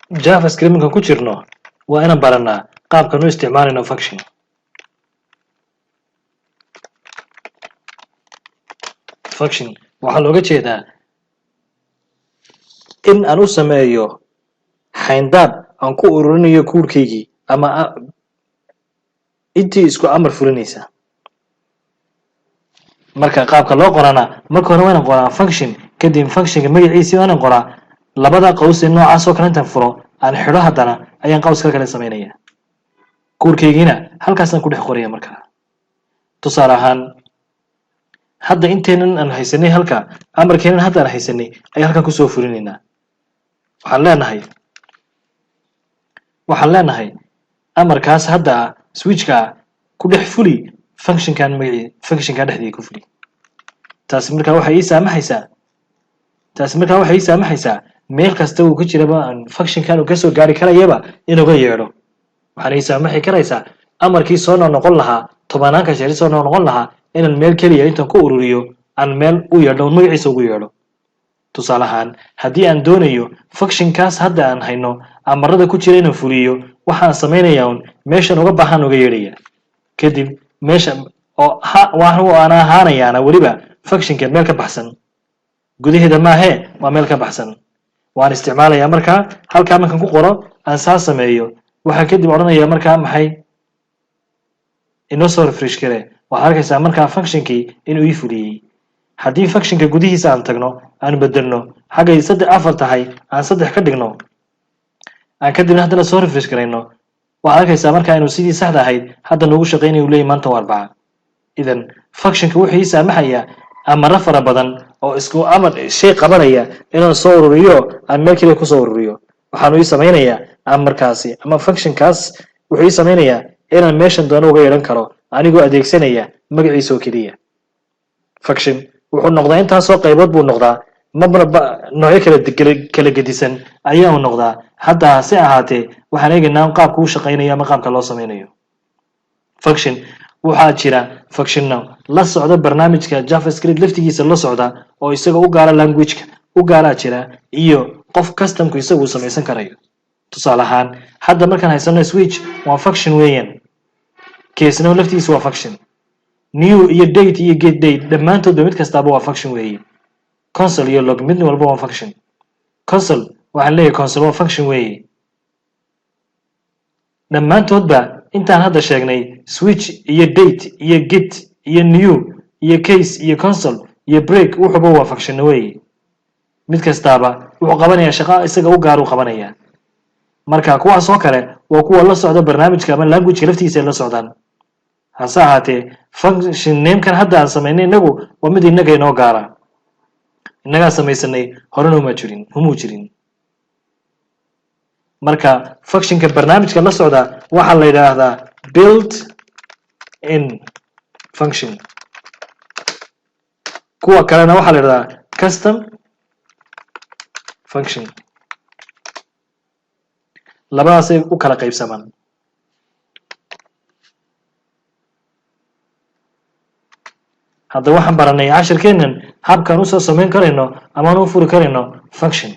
JavaScript markaan ku jirno waa inaan baranaa qaabkan u isticmaalayno function. Function waxaa looga jeedaa in aan u sameeyo xayndaab aan ku ururinayo kuurkaygii ama intii isku amar fulinaysa. marka qaabka loo qorana marka hore waan qoraa function kadib functionka magaciisa waan qoraa labada qaws ee noocaas oo kale intaan furo aan xidho hadana ayaan qaws kale sameeynaya kuurkaygiina halkaasaan ku dhex qoraya marka tusaale ahaan hadda inteenan aan haysanay halka amarkeenan hadda aan haysanay ay halkan ku soo fulinayna waxaan leenahay amarkaas hadda switchka ku dhex fuli functionkan magaciisa functionka dhexdiisa ku fuli taasi marka waxay ii saamaxaysaa meel kasta uu ku jiraba aan functionkan uu ka soo gaari karayaba inuu ga yeedho waxaan ii saamaxi karaysaa amarkii soo noqon lahaa tobanaanka jeer soo noqon lahaa inaan meel kaliya intaan ku ururiyo aan meel u yeedho magaciisa ugu yeedho tusaale ahaan haddii aan doonayo functionkaas hadda aan hayno amarada ku jira inaan fuliyo waxaan samaynayaa meeshan uga baahan uga yeedhaya kadib meesha oo aan ahaanayaana weliba functionka meel ka baxsan gudaheeda maahe waa meel ka baxsan waan isticmaalayaa markaa halkaa markaan ku qoro aan saa sameeyo waxaan kadib odhanayaa markaa maxay inoo soo refresh gare waxaad arkaysaa markaa functionkii inuu ii fuliyey haddii functionka gudihiisa aan tagno aan bedelno xaggay 4 tahay aan 3 ka dhigno aan kadibna haddana soo refresh garayno waxaad arkaysaa markaa inuu sidii saxda ahayd hadda noogu shaqaynayo uu leeyahay maanta waa 4 idan functionka wuxuu ii saamaxayaa amara fara badan oo isku amar shay qabanaya inaan soo ururiyo aan meel kale ku soo ururiyo waxaan ii samaynayaa amarkaasi ama functionkaas wuxuu ii samaynayaa inaan meeshan doono uga yeelan karo anigoo adeegsanaya magaciisa oo keliya function wuxuu noqdaa intaasoo qaybood buu noqdaa noocyo kala gedisan ayaa uu noqdaa hadda hase ahaatee waxaan eegaynaa qaabka uu shaqaynayo ama qaabka loo samaynayo function waxaa jira functionno la socda barnaamijka JavaScript laftigiisa la socda oo isaga u gaara languageka u gaaraa jira iyo qof customku isagu samaysan karayo tusaale ahaan hadda markaan haysano switch waa function weeyaan keesna laftigiisa waa function new iyo date iyo get date dhammaantoodba mid kastaaba waa function weeye console iyo log mid walba waa function console waxaan leeyahay console waa function weeye dhammaantoodba intaan hadda sheegnay switch iyo date iyo get iyo new iyo case iyo console iyo break wuxuuba waa function weeye mid kastaaba wuxuu qabanayaa shaqo isaga u gaar u qabanaya marka kuwaas oo kale waa kuwa la socda barnaamijka ama language laftiisa la socdaan hase ahaatee function name-kan hadda aan samaynay inagu waa mid inaga inoo gaara inagaa samaysanay horena humuu jirin marka functionka barnaamijka la socda waxaa la yidhaahdaa built in function kuwa kalena waxaa la yidhahdaa custom function labadaasay u kala qaybsamaan hadda waxaan baranay cashirkeennan habkaan usoo samayn karayno ama aan u furi karayno function